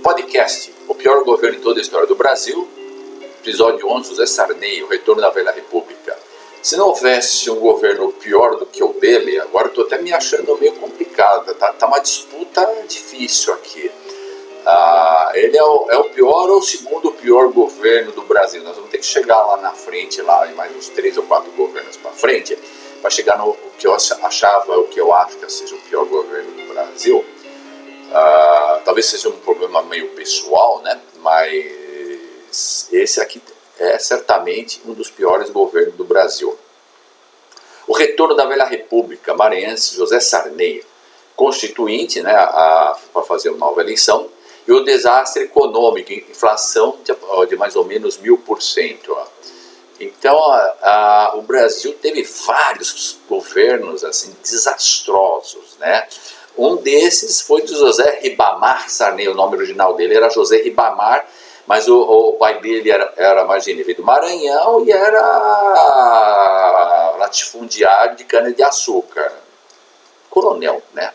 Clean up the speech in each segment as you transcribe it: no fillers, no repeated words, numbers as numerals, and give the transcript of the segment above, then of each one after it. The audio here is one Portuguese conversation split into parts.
Podcast, o pior governo em toda a história do Brasil, episódio 11, José Sarney, o retorno da velha república. Se não houvesse um governo pior do que o dele, agora eu estou até me achando meio complicado, tá uma disputa difícil aqui. Ele é o pior ou o segundo pior governo do Brasil. Nós vamos ter que chegar lá na frente, lá em mais uns 3 ou 4 governos para frente, para chegar no que eu achava, o que eu acho que seja o pior governo do Brasil. Talvez seja um problema meio pessoal, né? Mas esse aqui é certamente um dos piores governos do Brasil. O retorno da velha república maranhense, José Sarney, constituinte, né, para fazer uma nova eleição, e o desastre econômico, inflação de mais ou menos 1000%. Então, o Brasil teve vários governos assim desastrosos, né? Um desses foi de José Ribamar Sarney, o nome original dele era José Ribamar, mas o pai dele era imagine, veio do Maranhão e era latifundiário de cana-de-açúcar, coronel, né?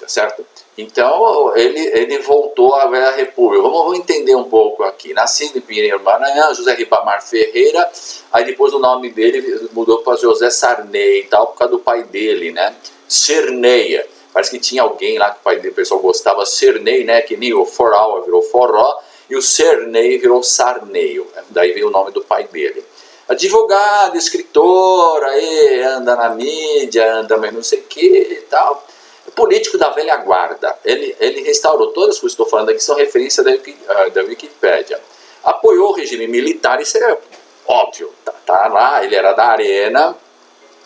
Tá certo? Então, ele voltou à velha república. Vamos entender um pouco aqui. Nascido em Pinheiro, Maranhão, José Ribamar Ferreira, aí depois o nome dele mudou para José Sarney e tal, por causa do pai dele, né? Cerneia. Parece que tinha alguém lá que o pai dele, o pessoal gostava, Cernei, né? Que nem o Forró virou Forró, e o Cernei virou Sarneio. Daí veio o nome do pai dele. Advogado, escritor, aí anda na mídia, anda mas não sei o que e tal. Político da velha guarda. Ele restaurou todas as coisas que estou falando aqui, são referência da Wikipédia. Apoiou o regime militar, isso é óbvio, tá lá, ele era da Arena.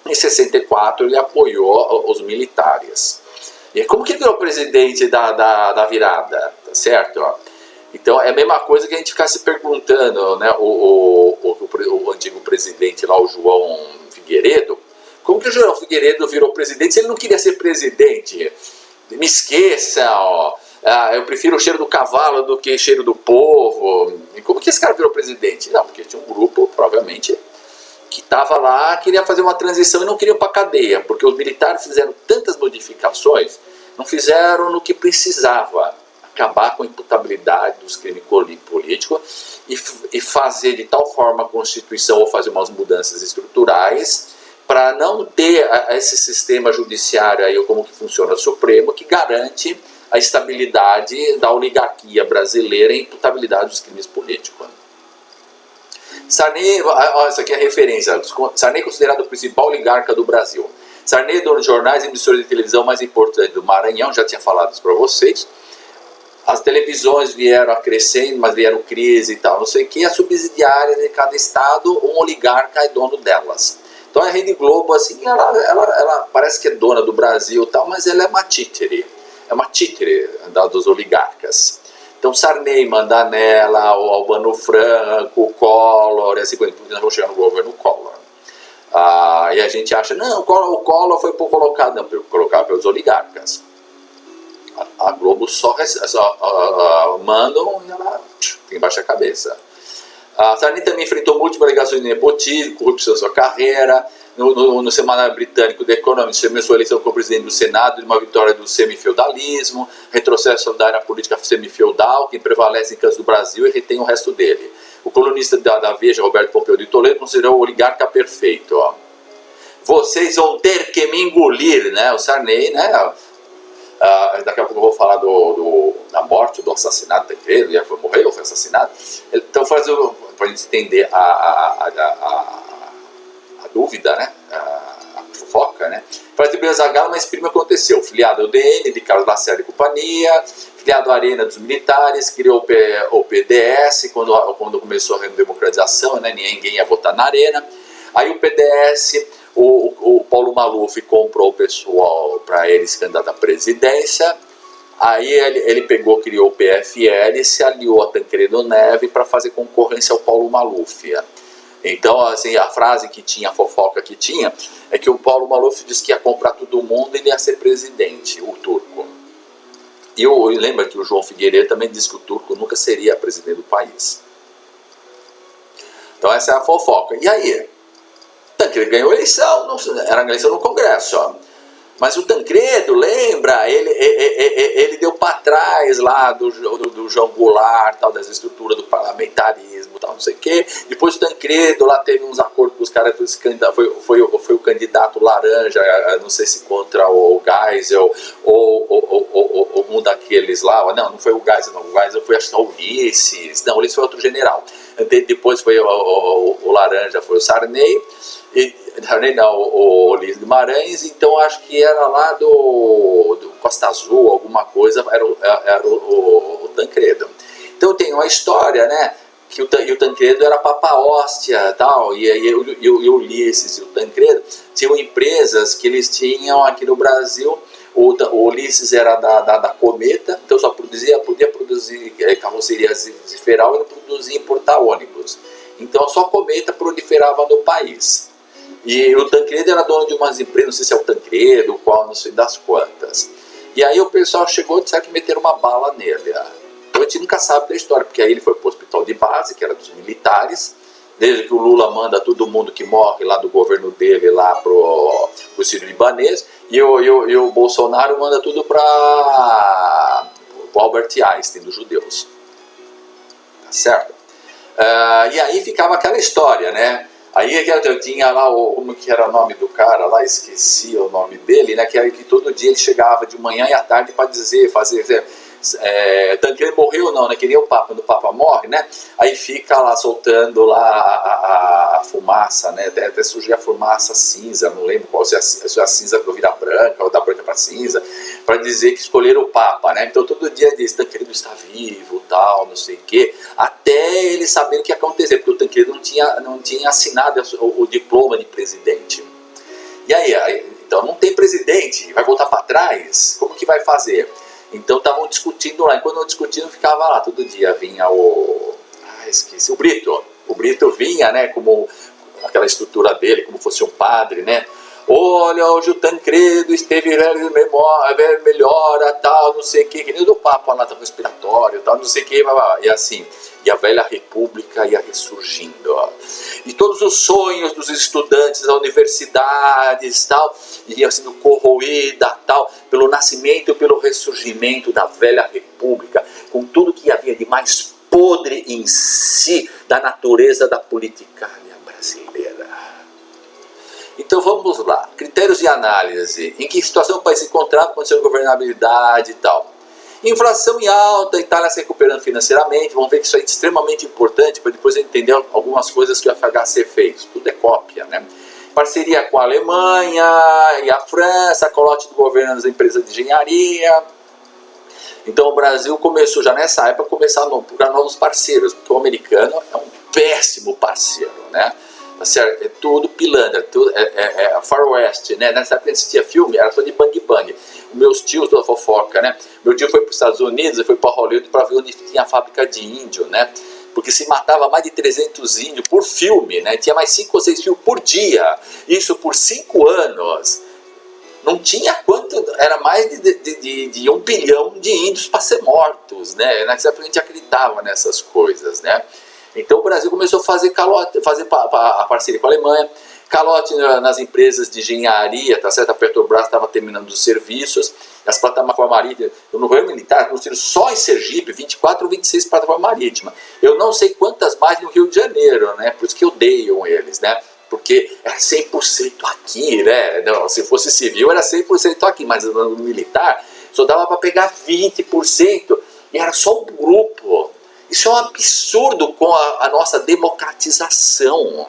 Em 64 ele apoiou os militares. E como que virou presidente da virada, tá certo? Então é a mesma coisa que a gente ficar se perguntando, né? O antigo presidente lá, o João Figueiredo, como que o João Figueiredo virou presidente se ele não queria ser presidente? Me esqueçam, eu prefiro o cheiro do cavalo do que o cheiro do povo. E como que esse cara virou presidente? Não, porque tinha um grupo, provavelmente, que estava lá, queria fazer uma transição e não queria ir para a cadeia, porque os militares fizeram tantas modificações, não fizeram no que precisava, acabar com a imputabilidade dos crimes políticos e fazer de tal forma a Constituição ou fazer umas mudanças estruturais para não ter esse sistema judiciário aí, como que funciona o Supremo, que garante a estabilidade da oligarquia brasileira e a imputabilidade dos crimes políticos. Sarney, essa aqui é a referência, Sarney é considerado o principal oligarca do Brasil. Sarney é dono de jornais e emissoras de televisão mais importantes do Maranhão, já tinha falado isso para vocês. As televisões vieram crescendo, mas vieram crise e tal, não sei o que. As subsidiárias de cada estado, um oligarca é dono delas. Então a Rede Globo, assim, ela parece que é dona do Brasil e tal, mas ela é uma títere dos oligarcas. Então Sarney manda nela, o Albano Franco, o Collor, e assim, porque nós vamos chegar no governo Collor. E a gente acha, não, o Collor foi colocado, não, colocado pelos oligarcas. A Globo só mandam e ela tem baixa a cabeça. Sarney também enfrentou múltiplas alegações de nepotismo, corrupção na sua carreira. No semanário britânico The Economist, chamou sua eleição como presidente do Senado de uma vitória do semifeudalismo, retrocesso da política semifeudal, que prevalece em casos do Brasil e retém o resto dele. O colunista da Veja, Roberto Pompeu de Toledo, considerou o oligarca perfeito. Vocês vão ter que me engolir, né? O Sarney, né? Daqui a pouco eu vou falar da morte, do assassinato dele, ele morreu ou foi assassinado. Então, para a gente entender a dúvida, né? A fofoca, né? Faz de Brasagalo, mas primeiro aconteceu. Filiado ao DN, de Carlos Lacerda e companhia, filiado à Arena dos Militares, criou o PDS, quando começou a redemocratização, né? Ninguém ia votar na Arena. Aí o PDS, o Paulo Maluf comprou o pessoal para ele se candidatar à presidência. Aí ele criou o PFL e se aliou a Tancredo Neves para fazer concorrência ao Paulo Maluf. Então, assim, a frase que tinha, a fofoca que tinha, é que o Paulo Maluf disse que ia comprar todo mundo e ele ia ser presidente, o turco. E lembra que o João Figueiredo também disse que o turco nunca seria presidente do país. Então essa é a fofoca. E aí? Tancredo ganhou a eleição, era uma eleição no Congresso. Mas o Tancredo, lembra, ele deu patada atrás lá do João Goulart, tal, das estruturas do parlamentarismo, tal, não sei o quê. Depois o Tancredo lá teve uns acordos com os caras, foi o candidato laranja, não sei se contra o Geisel ou um daqueles lá. Não foi o Geisel, não. O Geisel foi, acho que, o Ulisses. Não, o Ulisses foi outro general. Depois foi o laranja, foi o Sarney. O Ulisses Guimarães. Então acho que era lá do Costa Azul, alguma coisa, era o Tancredo. Então tem uma história, né, que o Tancredo era Papa Hóstia, tal, e o Ulisses e o Tancredo tinham empresas que eles tinham aqui no Brasil. O Ulisses era da Cometa, então só podia produzir carrocerias de feral e não produzia importar ônibus. Então só a Cometa proliferava no país. E o Tancredo era dono de umas empresas, não sei se é o Tancredo, qual, não sei das quantas. E aí o pessoal chegou e disseram que meteram uma bala nele. Então a gente nunca sabe da história, porque aí ele foi para o hospital de base, que era dos militares, desde que o Lula manda todo mundo que morre lá do governo dele lá pro Sírio-Libanês, e o Bolsonaro manda tudo para o Albert Einstein, dos judeus. Tá certo? E aí ficava aquela história, né? Aí eu tinha lá, como que era o nome do cara lá, esqueci o nome dele, né? Que todo dia ele chegava de manhã e à tarde para fazer Tancredo morreu não, né? Que nem o Papa, quando o Papa morre, né? Aí fica lá soltando lá a fumaça, né? Até surgir a fumaça cinza, não lembro qual, se a cinza para virar branca ou da branca para cinza, para dizer que escolheram o Papa, né? Então todo dia diz, Tancredo está vivo, tal, não sei o quê, até eles saberem o que ia acontecer, porque o Tancredo não tinha assinado o diploma de presidente. E aí, então não tem presidente, vai voltar para trás? Como que vai fazer? Então estavam discutindo lá, e quando discutindo ficava lá, todo dia vinha esqueci, o Brito. O Brito vinha, né, como aquela estrutura dele, como fosse um padre, né? Olha, hoje o Tancredo esteve melhora, tal, não sei o que nem o do Papa lá, do respiratório, tal, não sei o que, e assim, e a velha república ia ressurgindo, ó. E todos os sonhos dos estudantes da universidades, tal, iam sendo corroída, tal, pelo nascimento e pelo ressurgimento da velha república, com tudo que havia de mais podre em si da natureza da politicária brasileira. Então vamos lá, critérios de análise, em que situação o país se encontrava com condição de governabilidade e tal. Inflação em alta, Itália se recuperando financeiramente, vamos ver que isso é extremamente importante para depois entender algumas coisas que o FHC fez, tudo é cópia, né? Parceria com a Alemanha e a França, colote do governo das empresas de engenharia. Então o Brasil começou já nessa época a procurar novos parceiros, porque o americano é um péssimo parceiro, né? É tudo pilantra, é Far West, né? Nessa época assistia filme, era só de bang bang. Meus tios da fofoca, né? Meu tio foi para os Estados Unidos e foi para Hollywood para ver onde tinha a fábrica de índio, né? Porque se matava mais de 300 índios por filme, né? Tinha mais 5 ou 6 filmes por dia, isso por 5 anos. Não tinha quanto, era mais de 1 bilhão de índios para ser mortos, né? Nessa época a gente acreditava nessas coisas, né? Então o Brasil começou a fazer a parceria com a Alemanha, calote nas empresas de engenharia, tá certo? A Petrobras estava terminando os serviços, as plataformas marítimas, no governo militar construíram só em Sergipe 24 ou 26 plataformas marítimas. Eu não sei quantas mais no Rio de Janeiro, né? Por isso que odeiam eles, né? Porque era 100% aqui, né? Não, se fosse civil era 100% aqui, mas no militar só dava para pegar 20% e era só um grupo. Isso é um absurdo com a nossa democratização.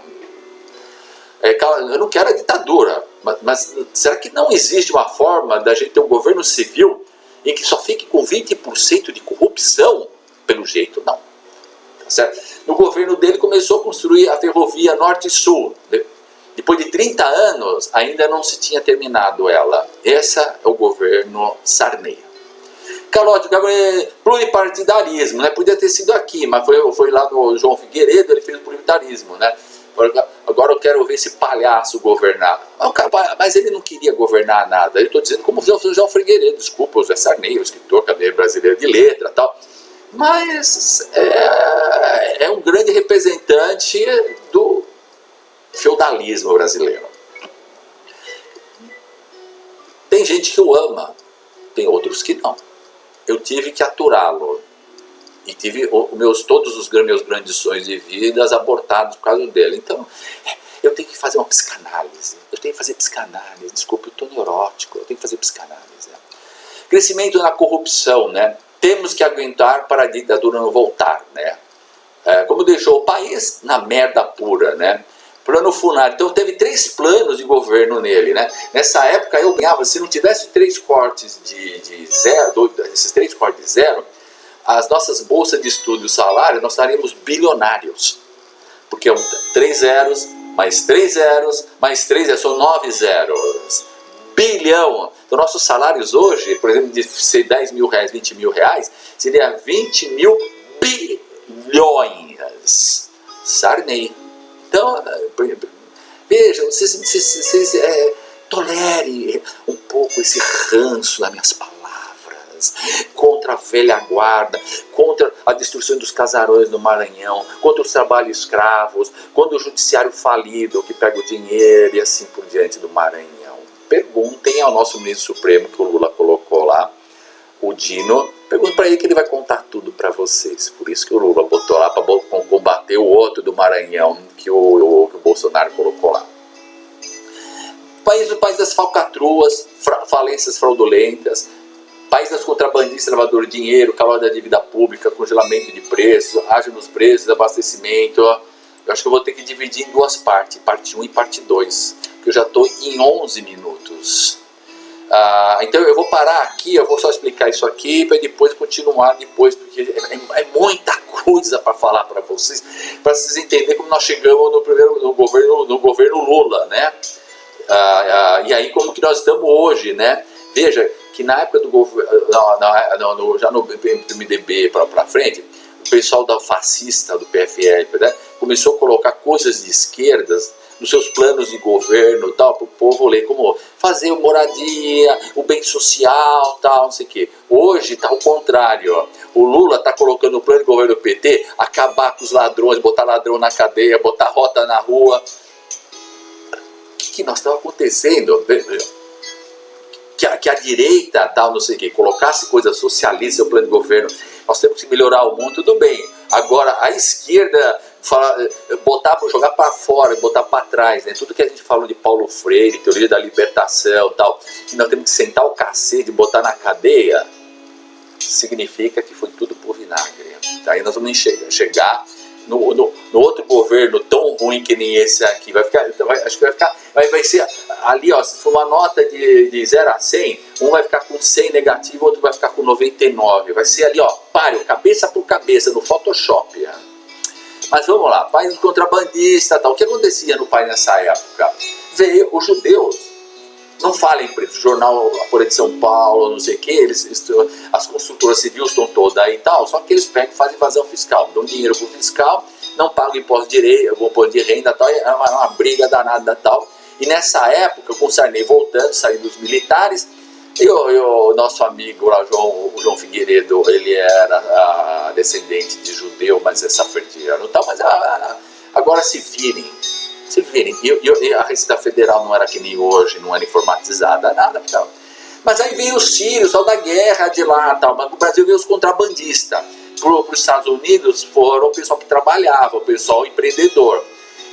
Eu não quero a ditadura, mas será que não existe uma forma da gente ter um governo civil em que só fique com 20% de corrupção? Pelo jeito, não. Tá certo? No governo dele começou a construir a ferrovia Norte e Sul. Depois de 30 anos, ainda não se tinha terminado ela. Esse é o governo Sarney. Calote, pluripartidarismo, né? Podia ter sido aqui, mas foi lá no João Figueiredo, ele fez o pluritarismo, né? Agora eu quero ver esse palhaço governar. Mas ele não queria governar nada. Eu estou dizendo como o João Figueiredo, desculpa, o Zé Sarney, o escritor, cadeira brasileira de letra e tal. Mas é um grande representante do feudalismo brasileiro. Tem gente que o ama, tem outros que não. eu tive que aturá-lo. E tive todos os meus grandes sonhos de vida abortados por causa dele. Então, eu tenho que fazer uma psicanálise. Eu tenho que fazer psicanálise. Desculpa, eu estou neurótico. Eu tenho que fazer psicanálise. Crescimento na corrupção, né? Temos que aguentar para a ditadura não voltar, né? Como deixou o país na merda pura, né? Plano Funari. Então teve 3 planos de governo nele, né? Nessa época eu ganhava, se não tivesse 3 cortes de zero, esses 3 cortes de zero, as nossas bolsas de estudo e o salário, nós estaríamos bilionários. Porque 3 zeros, mais 3 zeros, mais 3 zeros, são 9 zeros. Bilhão. Então nossos salários hoje, por exemplo, de ser 10 mil reais, 20 mil reais, seria 20 mil bilhões. Sarney. Então, vejam, vocês tolerem um pouco esse ranço das minhas palavras contra a velha guarda, contra a destruição dos casarões no Maranhão, contra os trabalhos escravos, contra o judiciário falido que pega o dinheiro e assim por diante do Maranhão. Perguntem ao nosso ministro supremo que o Lula colocou lá, o Dino, pergunta para ele que ele vai contar tudo para vocês. Por isso que o Lula botou lá para combater o outro do Maranhão que o Bolsonaro colocou lá. O país das falcatruas, falências fraudulentas, país das contrabandistas, lavador de dinheiro, calor da dívida pública, congelamento de preços, ágio nos preços, abastecimento. Eu acho que eu vou ter que dividir em 2 partes, parte 1 e parte 2, porque eu já estou em 11 minutos. Então eu vou parar aqui, eu vou só explicar isso aqui para depois continuar porque é muita coisa para falar para vocês entenderem como nós chegamos no governo Lula, né? E aí como que nós estamos hoje, né? Veja que na época do governo, já no MDB para frente, o pessoal da fascista, do PFL, né, começou a colocar coisas de esquerdas nos seus planos de governo, tal, para o povo ler, como fazer moradia, o bem social, tal, não sei o quê. Hoje está ao contrário, ó. O Lula está colocando no plano de governo do PT acabar com os ladrões, botar ladrão na cadeia, botar rota na rua. O que nós estamos acontecendo? Que a direita, tal, não sei o quê, colocasse coisas socialistas no plano de governo. Nós temos que melhorar o mundo, tudo bem. Agora, a esquerda jogar para fora, botar para trás, né? Tudo que a gente falou de Paulo Freire, teoria da libertação, tal, que nós temos que sentar o cacete e botar na cadeia, significa que foi tudo por vinagre. Aí nós vamos chegar no outro governo tão ruim que nem esse aqui. Vai ser ali, ó, se for uma nota de 0 a 100, um vai ficar com 100 negativo, o outro vai ficar com 99. Vai ser ali, ó, páreo, cabeça por cabeça, no Photoshop. Mas vamos lá, país contrabandista, tal. O que acontecia no país nessa época? Veio os judeus, não falem preto, jornal A Folha de São Paulo, não sei o que, as construtoras civis estão todas aí e tal, só que eles pegam e fazem evasão fiscal, dão dinheiro para o fiscal, não pagam imposto de renda, tal, é uma briga danada tal. E nessa época, com o Sarney voltando, saindo dos militares, e o nosso amigo lá, o João Figueiredo, ele era descendente de judeu, mas é saferdiano, tal, mas agora se virem. E a Receita Federal não era que nem hoje, não era informatizada, nada. Tal. Mas aí veio os sírios, tal, da guerra de lá, tal, mas no Brasil veio os contrabandistas. Para os Estados Unidos foram o pessoal que trabalhava, o pessoal empreendedor.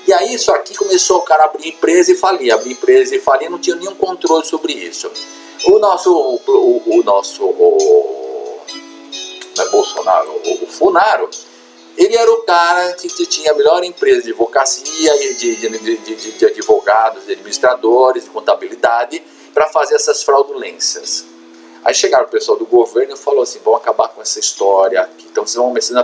E aí isso aqui começou o cara a abrir empresa e falir, não tinha nenhum controle sobre isso. O Funaro, ele era o cara que tinha a melhor empresa de advocacia, de advogados, de administradores, de contabilidade, para fazer essas fraudulências. Aí chegaram o pessoal do governo e falou assim, vamos acabar com essa história aqui. Então vocês vão começar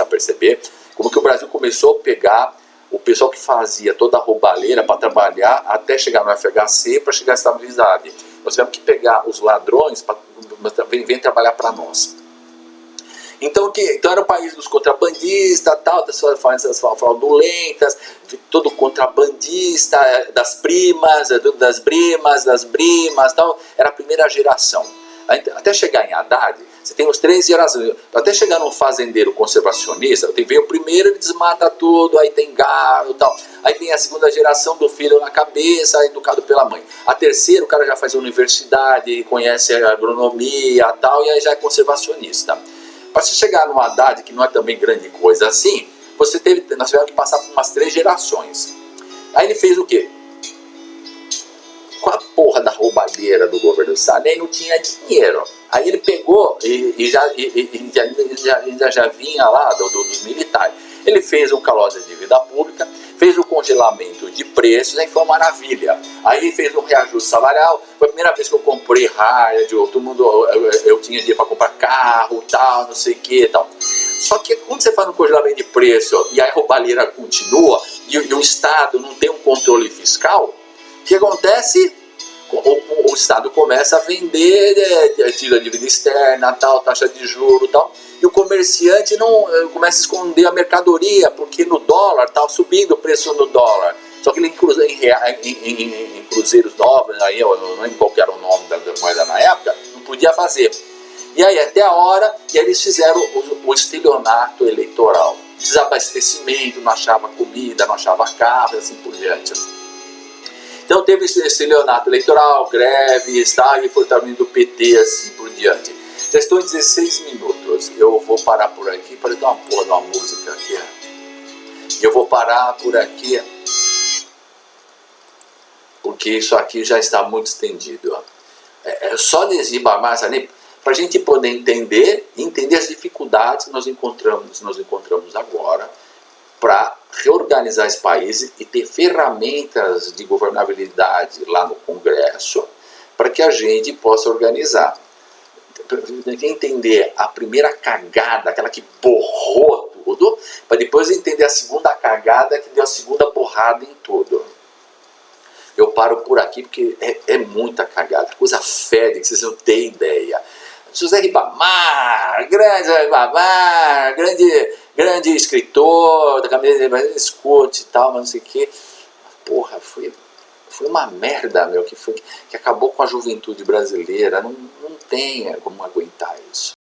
a perceber como que o Brasil começou a pegar o pessoal que fazia toda a roubalheira para trabalhar até chegar no FHC, para chegar à estabilidade. Nós tivemos que pegar os ladrões para vir trabalhar para nós. Então era o país dos contrabandistas, tal, das fraudulentas, todo contrabandista, das primas, tal, era a primeira geração. Até chegar em Haddad, Você tem os 3 gerações. Até chegar num fazendeiro conservacionista, vem o primeiro, ele desmata tudo, aí tem gado e tal. Aí vem a segunda geração do filho na cabeça, educado pela mãe. A terceira, o cara já faz universidade, conhece a agronomia e tal, e aí já é conservacionista. Para você chegar num Haddad, que não é também grande coisa assim, nós tivemos que passar por umas 3 gerações. Aí ele fez o quê? Com a porra da roubalheira do governo do Estado, aí não tinha dinheiro. Aí ele pegou e já vinha lá dos militares. Ele fez um calote de dívida pública, fez o congelamento de preços, aí foi uma maravilha. Aí ele fez um reajuste salarial, foi a primeira vez que eu comprei rádio, todo mundo, eu tinha dinheiro para comprar carro, tal, não sei o que, tal. Só que quando você faz um congelamento de preço e a roubalheira continua e o Estado não tem um controle fiscal, o que acontece? O Estado começa a vender, tira a dívida externa, tal, taxa de juros, tal, e o comerciante não começa a esconder a mercadoria, porque no dólar está subindo o preço no dólar. Só que ele em cruzeiros novos, aí eu não lembro qual era o nome da moeda na época, não podia fazer. E aí até a hora, e aí eles fizeram o estelionato eleitoral. Desabastecimento, não achava comida, não achava carro, assim por diante. Então teve esse estelionato eleitoral, greves, e fortalecimento do PT, assim por diante. Já estou em 16 minutos, eu vou parar por aqui, para dar uma porra de uma música aqui. Eu vou parar por aqui, porque isso aqui já está muito estendido. É só nesse Ribamar, ali, para a gente poder entender as dificuldades que nós encontramos agora, para reorganizar esse país e ter ferramentas de governabilidade lá no Congresso para que a gente possa organizar. Entender a primeira cagada, aquela que borrou tudo, para depois entender a segunda cagada que deu a segunda borrada em tudo. Eu paro por aqui porque é muita cagada, coisa fede que vocês não têm ideia. José Ribamar, grande escritor, da camisa de escute e tal, mas não sei o que. Porra, foi uma merda, meu, que acabou com a juventude brasileira. Não tem como aguentar isso.